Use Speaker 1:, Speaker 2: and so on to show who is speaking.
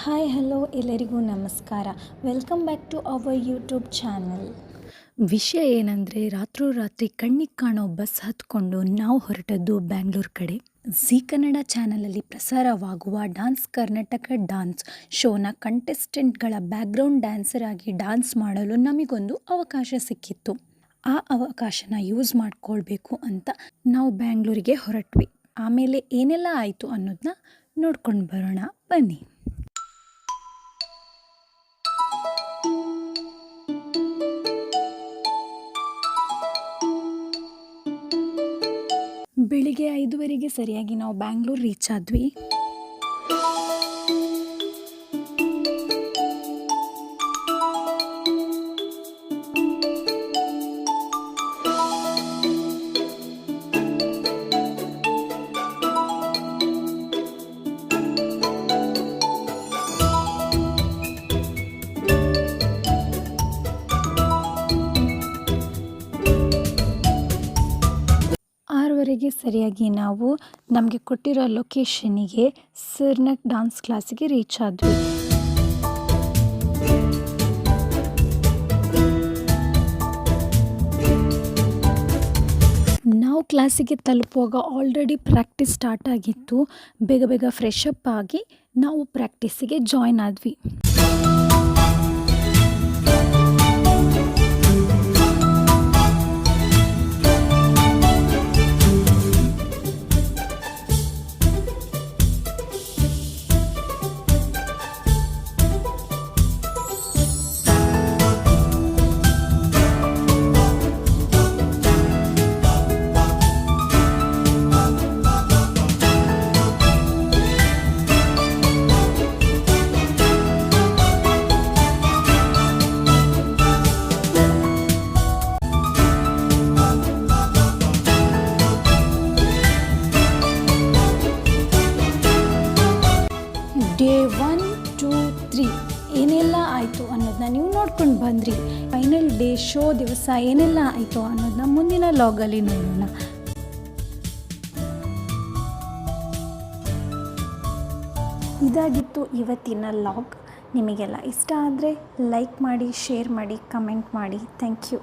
Speaker 1: Hi hello ಎಲ್ಲರಿಗೂ ನಮಸ್ಕಾರ. Welcome back to our YouTube channel.
Speaker 2: ವಿಷಯ ಏನಂದರೆ ರಾತ್ರೋರಾತ್ರಿ ಕಣ್ಣಿಗೆ ಕಾಣೋ ಬಸ್ ಹತ್ಕೊಂಡು ನಾವು ಹೊರಟದ್ದು ಬ್ಯಾಂಗ್ಳೂರು ಕಡೆ. ಝೀ ಕನ್ನಡ ಚಾನಲಲ್ಲಿ ಪ್ರಸಾರವಾಗುವ ಡಾನ್ಸ್ ಕರ್ನಾಟಕ ಡಾನ್ಸ್ ಶೋನ ಕಂಟೆಸ್ಟೆಂಟ್ಗಳ ಬ್ಯಾಕ್ಗ್ರೌಂಡ್ ಡ್ಯಾನ್ಸರ್ ಆಗಿ ಡಾನ್ಸ್ ಮಾಡಲು ನಮಗೊಂದು ಅವಕಾಶ ಸಿಕ್ಕಿತ್ತು. ಆ ಅವಕಾಶನ ಯೂಸ್ ಮಾಡ್ಕೊಳ್ಬೇಕು ಅಂತ ನಾವು ಬ್ಯಾಂಗ್ಳೂರಿಗೆ ಹೊರಟ್ವಿ. ಆಮೇಲೆ ಏನೆಲ್ಲ ಆಯಿತು ಅನ್ನೋದನ್ನ ನೋಡ್ಕೊಂಡು ಬರೋಣ ಬನ್ನಿ. ಬೆಳಿಗ್ಗೆ 5:30ಗೆ ಸರಿಯಾಗಿ ನಾವು ಬ್ಯಾಂಗ್ಳೂರು ರೀಚ್ ಆದ್ವಿ. ವರೆಗೆ ಸರಿಯಾಗಿ ನಾವು ನಮಗೆ ಕೊಟ್ಟಿರೋ ಲೊಕೇಶನಿಗೆ ಸರ್ನಕ್ ಡಾನ್ಸ್ ಕ್ಲಾಸಿಗೆ ರೀಚ್ ಆದ್ವಿ. ನಾವು ಕ್ಲಾಸಿಗೆ ತಲುಪುವಾಗ ಆಲ್ರೆಡಿ ಪ್ರಾಕ್ಟೀಸ್ ಸ್ಟಾರ್ಟ್ ಆಗಿತ್ತು. ಬೇಗ ಬೇಗ ಫ್ರೆಶ್ ಅಪ್ ಆಗಿ ನಾವು ಪ್ರಾಕ್ಟೀಸಿಗೆ ಜಾಯ್ನ್ ಆದ್ವಿ. ಡೇ 1, 2, 3 ಏನೆಲ್ಲ ಆಯಿತು ಅನ್ನೋದನ್ನ ನೀವು ನೋಡ್ಕೊಂಡು ಬಂದ್ರಿ. ಫೈನಲ್ ಡೇ ಶೋ ದಿವಸ ಏನೆಲ್ಲ ಆಯಿತು ಅನ್ನೋದನ್ನ ಮುಂದಿನ ಲಾಗಲ್ಲಿ ನೋಡೋಣ. ಇದಾಗಿತ್ತು ಇವತ್ತಿನ ಲಾಗ್. ನಿಮಗೆಲ್ಲ ಇಷ್ಟ ಆದರೆ ಲೈಕ್ ಮಾಡಿ, ಶೇರ್ ಮಾಡಿ, ಕಮೆಂಟ್ ಮಾಡಿ. Thank you.